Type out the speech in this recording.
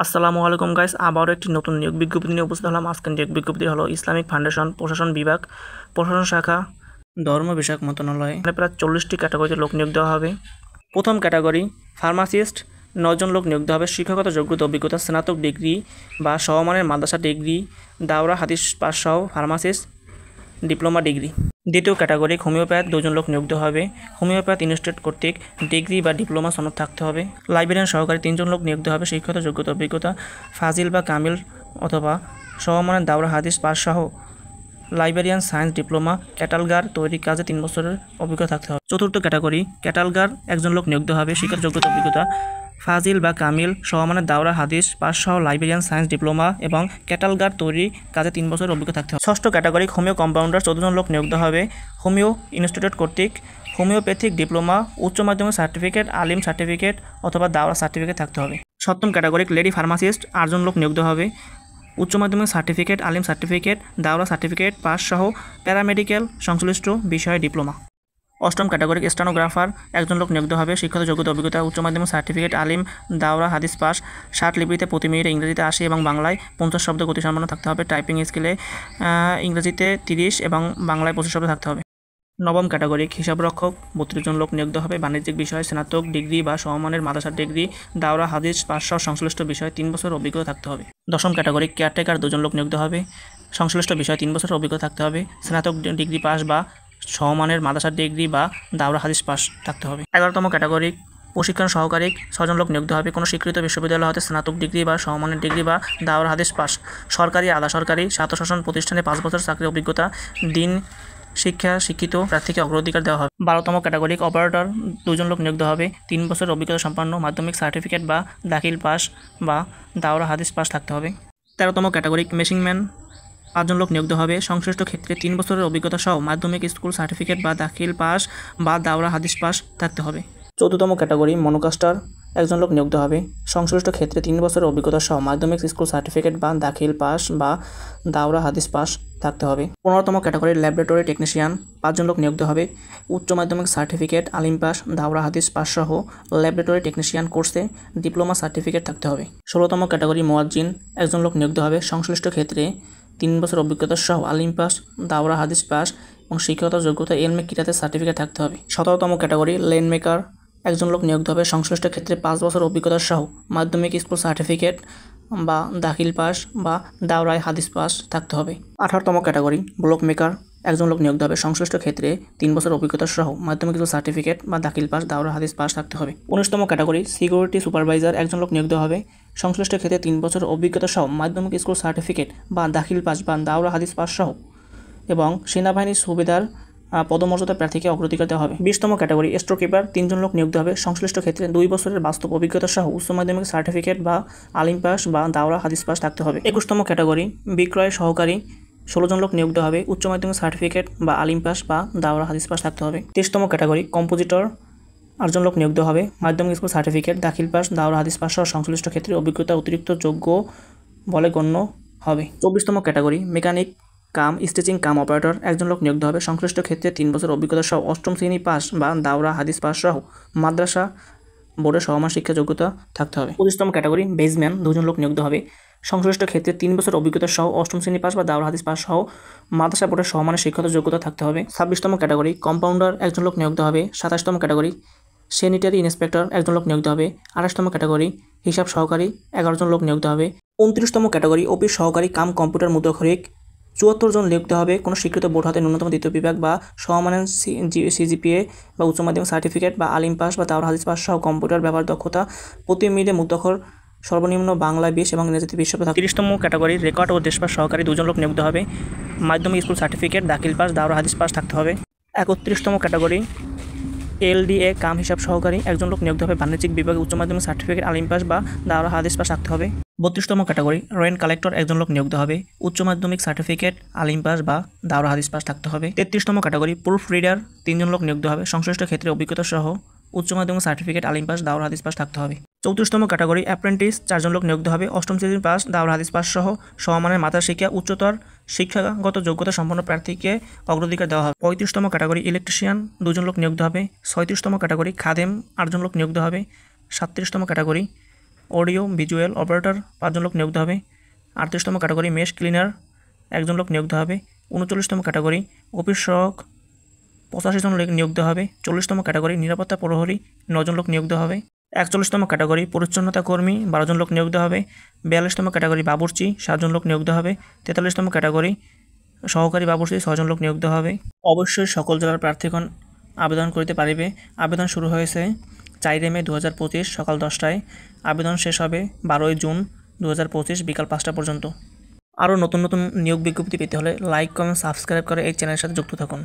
আসসালামু আলাইকুম গাইস, আবারও একটি নতুন নিয়োগ বিজ্ঞপ্তি নিয়ে উপস্থিত হলাম। আজকের নিয়োগ বিজ্ঞপ্তি হলো ইসলামিক ফাউন্ডেশন প্রশাসন বিভাগ, প্রশাসন শাখা, ধর্ম বিষয়ক মন্ত্রণালয়ে। প্রায় 40টি ক্যাটাগরিতে লোক নিয়োগ দেওয়া হবে। প্রথম ক্যাটাগরি ফার্মাসিস্ট, 9 জন লোক নিয়োগ দেওয়া হবে। শিক্ষাগত যোগ্যতা অভিজ্ঞতা স্নাতক ডিগ্রি বা সমমানের মাদ্রাসা ডিগ্রি, দাওরা হাদিস পাস সহ ফার্মাসিস্ট ডিপ্লোমা ডিগ্রি। দ্বিতীয় ক্যাটাগরি হোমিওপ্যাথ, 2 জন লোক নিয়োগ দেওয়া হবে। হোমিওপ্যাথ ইনস্টিটিউট কর্তৃক ডিগ্রি বা ডিপ্লোমা সনদ থাকতে হবে। লাইব্রেরিয়ান সহকারী 3 জন লোক নিয়োগ দেওয়া হবে। শিক্ষাগত যোগ্যতা অভিজ্ঞতা ফাজিল বা কামিল অথবা সমমানের দাওরা হাদিস পাস সহ লাইব্রেরিয়ান সায়েন্স ডিপ্লোমা। ক্যাটালগার তৈরি কাজে 3 বছরের অভিজ্ঞতা থাকতে হবে। চতুর্থ ক্যাটাগরি ক্যাটালগার, 1 জন লোক নিয়োগ দেওয়া হবে। শিক্ষাগত যোগ্যতা অভিজ্ঞতা ফাজিল বা কামিল সমমানের দাওরা হাদিস পাস সহ লাইব্রেরিয়ান সায়েন্স ডিপ্লোমা এবং ক্যাটালগার তৈরি কাজে 3 বছরের অভিজ্ঞতা থাকতে হবে। ষষ্ঠ ক্যাটাগরি হোমিও কম্পাউন্ডার, 14 জন লোক নিয়োগ দেওয়া হবে। হোমিও ইনস্টিটিউট কর্তৃক হোমিওপ্যাথিক ডিপ্লোমা, উচ্চ মাধ্যমিক সার্টিফিকেট, আলিম সার্টিফিকেট অথবা দাওরা সার্টিফিকেট থাকতে হবে। সপ্তম ক্যাটাগরি লেডি ফার্মাসিস্ট, 8 জন লোক নিয়োগ দেওয়া হবে। উচ্চ মাধ্যমিক সার্টিফিকেট, আলিম সার্টিফিকেট, দাওরা সার্টিফিকেট পাস সহ প্যারামেডিক্যাল সংশ্লিষ্ট বিষয়ে ডিপ্লোমা। অষ্টম ক্যাটাগরি স্টেনোগ্রাফার, 1 জন লোক নিয়োগ দেওয়া হবে। শিক্ষাগত যোগ্যতা অভিজ্ঞতা উচ্চ মাধ্যমিক সার্টিফিকেট, আলিম, দাওরা হাদিস পাস, 60 লিপিতে প্রতি মিনিটে ইংরেজিতে 80 এবং বাংলায় 50 শব্দ গতিসম্পন্ন থাকতে হবে। টাইপিং স্কিলে ইংরেজিতে 30 এবং বাংলায় 25 শব্দ থাকতে হবে। নবম ক্যাটাগরি হিসাবরক্ষক, 32 জন লোক নিয়োগ দেওয়া হবে। বাণিজ্যিক বিষয়ে স্নাতক ডিগ্রি বা সমমানের মাদ্রাসা ডিগ্রি, দাওরা হাদিস পাস সহ সংশ্লিষ্ট বিষয়ে 3 বছর অভিজ্ঞতা থাকতে হবে। দশম ক্যাটাগরি কেয়ারটেকার, 2 জন লোক নিয়োগ দেওয়া হবে। সংশ্লিষ্ট বিষয়ে 3 বছরের অভিজ্ঞতা থাকতে হবে। স্নাতক ডিগ্রি পাস বা সমমানের মাদ্রাসা ডিগ্রি বা দাওরা হাদিস পাস থাকতে হবে। 11তম ক্যাটাগরি প্রশিক্ষণ সহকারী, 6 জন লোক নিয়োগ দেওয়া হবে। কোনো স্বীকৃত বিশ্ববিদ্যালয় হতে স্নাতক ডিগ্রি বা সমমানের ডিগ্রি বা দাওরা হাদিস পাস, সরকারি আধা সরকারি স্বায়ত্তশাসন প্রতিষ্ঠানে 5 বছর চাকরি অভিজ্ঞতা, দিন শিক্ষিত প্রার্থীকে অগ্রাধিকার দেওয়া হবে। 12তম ক্যাটাগরি অপারেটর, 2 জন লোক নিয়োগ দেওয়া হবে। 3 বছর অভিজ্ঞতা সম্পন্ন মাধ্যমিক সার্টিফিকেট বা দাখিল পাস বা দাওরা হাদিস পাস থাকতে হবে। 13তম ক্যাটাগরি মেশিনম্যান, 5 জন লোক নিয়োগ দেওয়া হবে। সংশ্লিষ্ট ক্ষেত্রে 3 বছরের অভিজ্ঞতা সহ মাধ্যমিক স্কুল সার্টিফিকেট বা দাখিল পাস বা দাওরা হাদিস পাস থাকতে হবে। 14তম ক্যাটাগরি মনোকাস্টার, 1 জন লোক নিয়োগ দেওয়া হবে। সংশ্লিষ্ট ক্ষেত্রে 3 বছরের অভিজ্ঞতা সহ মাধ্যমিক স্কুল সার্টিফিকেট বা দাখিল পাস বা দাওরা হাদিস পাস থাকতে হবে। 15তম ক্যাটাগরি ল্যাবরেটরি টেকনিশিয়ান, 5 জন লোক নিয়োগ দেওয়া হবে। উচ্চ মাধ্যমিক সার্টিফিকেট, আলিম পাস, দাওরা হাদিস পাস সহ ল্যাবরেটরি টেকনিশিয়ান কোর্সে ডিপ্লোমা সার্টিফিকেট থাকতে হবে। 16তম ক্যাটাগরি মুয়াজ্জিন, 1 জন লোক নিয়োগ দেওয়া হবে। সংশ্লিষ্ট ক্ষেত্রে 3 বছর অভিজ্ঞতা সহ আলিম পাস, দাওরা হাদিস পাস এবং শিক্ষাগত যোগ্যতা এলমে কিরাতের সার্টিফিকেট থাকতে হবে। 17তম ক্যাটাগরি লেন মেকার, 1 জন লোক নিয়োগ দেওয়া হবে। সংশ্লিষ্ট ক্ষেত্রে 5 বছর অভিজ্ঞতা সহ মাধ্যমিক স্কুল সার্টিফিকেট বা দাখিল পাস বা দাওরায় হাদিস পাস থাকতে হবে। 18তম ক্যাটাগরি ব্লক মেকার, 1 জন লোক নিয়োগ দেওয়া হবে। সংশ্লিষ্ট ক্ষেত্রে 3 বছর অভিজ্ঞতা সহ মাধ্যমিক স্কুল সার্টিফিকেট বা দাখিল পাস, দাওরা হাদিস পাস থাকতে হবে। 19তম ক্যাটাগরি সিকিউরিটি সুপারভাইজার, 1 জন লোক নিয়োগ দেওয়া হবে। সংশ্লিষ্ট ক্ষেত্রে 3 বছর অভিজ্ঞতা সহ মাধ্যমিক স্কুল সার্টিফিকেট বা দাখিল পাস বা দাওরা হাদিস পাস সহ এবং সেনাবাহিনীর সুবিধার পদমর্যাদা প্রার্থীকে অগ্রাধিকার দেওয়া হবে। 20তম ক্যাটাগরি স্টোর কিপার, 3 জন লোক নিয়োগ দেওয়া হবে। সংশ্লিষ্ট ক্ষেত্রে 2 বছরের বাস্তব অভিজ্ঞতা সহ উচ্চ মাধ্যমিক সার্টিফিকেট বা আলিম পাস বা দাওরা হাদিস পাস থাকতে হবে। 21তম ক্যাটাগরি বিক্রয় সহকারী, 16 জন লোক নিয়োগ দেওয়া হবে। উচ্চ মাধ্যমিক সার্টিফিকেট বা আলিম পাস বা দাওরা হাদিস পাস থাকতে হবে। 23তম ক্যাটাগরি কম্পোজিটর, 8 জন লোক নিয়োগ দেওয়া হবে। মাধ্যমিক স্কুল সার্টিফিকেট, দাখিল পাস, দাওরা হাদিস পাস সহ সংশ্লিষ্ট ক্ষেত্রে অভিজ্ঞতা অতিরিক্ত যোগ্য বলে গণ্য হবে। 24তম ক্যাটাগরি মেকানিক কাম স্টিচিং কাম অপারেটর, 1 জন লোক নিয়োগ দেওয়া হবে। সংশ্লিষ্ট ক্ষেত্রে 3 বছর অভিজ্ঞতা সহ 8ম শ্রেণী পাস বা দাওরা হাদিস পাস সহ মাদ্রাসা বোর্ডের সমমান শিক্ষা যোগ্যতা থাকতে হবে। 25তম ক্যাটাগরি বেজম্যান, 2 জন লোক নিয়োগ দেওয়া হবে। সংশ্লিষ্ট ক্ষেত্রে 3 বছর অভিজ্ঞতা সহ 8ম শ্রেণী পাস বা দাওরা হাদিস পাস সহ মাদ্রাসা বোর্ডের সমমানের শিক্ষাগত যোগ্যতা থাকতে হবে। 26তম ক্যাটাগরি কম্পাউন্ডার, 1 জন লোক নিয়োগ দেওয়া হবে। 27তম ক্যাটাগরি স্যানিটারি ইন্সপেক্টর, 1 জন লোক নিয়োগ দেওয়া হবে। 28তম ক্যাটাগরি হিসাব সহকারী, 11 জন লোক নিয়োগ দেওয়া হবে। 29তম ক্যাটাগরি অফিস সহকারী কাম কম্পিউটার মুদ্রাক্ষরিক, 74 জন নিয়োগ দেওয়া হবে। কোনো স্বীকৃত বোর্ড হতে ন্যূনতম 2য় বিভাগ বা সমমানের সিজিপিএ বা উচ্চ মাধ্যমিক সার্টিফিকেট বা আলিম পাস বা দাওরা হাদিস পাস সহ কম্পিউটার ব্যবহার দক্ষতা প্রতি মিনিটে মুদ্রাক্ষর সর্বনিম্ন বাংলায় 20 এবং ইংরেজিতে 20 শব্দ থাকবে। 30তম ক্যাটাগরি রেকর্ড ও দেশপাস সহকারী, 2 জন লোক নিয়োগ দেওয়া হবে। মাধ্যমিক স্কুল সার্টিফিকেট, দাখিল পাস, দাওরা হাদিস পাস থাকতে হবে। 31তম ক্যাটাগরি এলডিএ কাম হিসাব সহকারী, 1 জন লোক নিয়োগ দেওয়া হবে। বাণিজ্যিক বিভাগে উচ্চ মাধ্যমিক সার্টিফিকেট, আলিম পাস বা দাওরা হাদিস পাস থাকতে হবে। 32তম ক্যাটাগরি রেন্ট কালেক্টর, 1 জন লোক নিয়োগ দেওয়া হবে। উচ্চ মাধ্যমিক সার্টিফিকেট, আলিম পাস বা দাওরা হাদিস পাস থাকতে হবে। 33তম ক্যাটাগরি প্রুফ রিডার, 3 জন লোক নিয়োগ দেওয়া হবে। সংশ্লিষ্ট ক্ষেত্রে অভিজ্ঞতা সহ উচ্চ মাধ্যমিক সার্টিফিকেট, আলিম পাস, দাওরা হাদিস পাস থাকতে হবে। 34তম ক্যাটাগরি অ্যাপ্রেন্টিস, 4 জন লোক নিয়োগ দেওয়া হবে। 8ম শ্রেণী পাস, দাওরা হাদিস পাস সহ সমমানের মাদ্রাসা শিক্ষা উচ্চতর শিক্ষাগত যোগ্যতা সম্পন্ন প্রার্থীকে অগ্রাধিকার দেওয়া হবে। 35তম ক্যাটাগরি ইলেকট্রিশিয়ান, 2 জন লোক নিয়োগ দেওয়া হবে। 36তম ক্যাটাগরি খাদেম, 8 জন লোক নিয়োগ দেওয়া হবে। 37তম ক্যাটাগরি অডিও ভিজুয়াল অপারেটর 5 জন লোক নিয়োগ দেওয়া হবে। 38তম ক্যাটাগরি মেশ ক্লিনার 1 জন লোক নিয়োগ দেওয়া হবে। 39তম ক্যাটাগরি অফিস সহায়ক 85 জন লোক নিয়োগ দেওয়া হবে। 40তম ক্যাটাগরি নিরাপত্তা প্রহরী 9 জন লোক নিয়োগ দেওয়া হবে। 41তম ক্যাটাগরি পরিচ্ছন্নতা কর্মী 12 জন লোক নিয়োগ দেওয়া হবে। 42তম ক্যাটাগরি বাবুর্চি 7 জন লোক নিয়োগ দেওয়া হবে। 43তম ক্যাটাগরি সহকারী বাবুর্চি 6 জন লোক নিয়োগ দেওয়া হবে। অবশ্যই সকল জেলার প্রার্থীগণ আবেদন করিতে পারিবে। আবেদন শুরু হয়েছে 4 মে 2025 সকাল 10টায়। আবেদন শেষ হবে 12 জুন 2025 বিকাল 5টা পর্যন্ত। আরও নতুন নতুন নিয়োগ বিজ্ঞপ্তি পেতে হলে লাইক কমেন্ট সাবস্ক্রাইব করে এই চ্যানেলের সাথে যুক্ত থাকুন।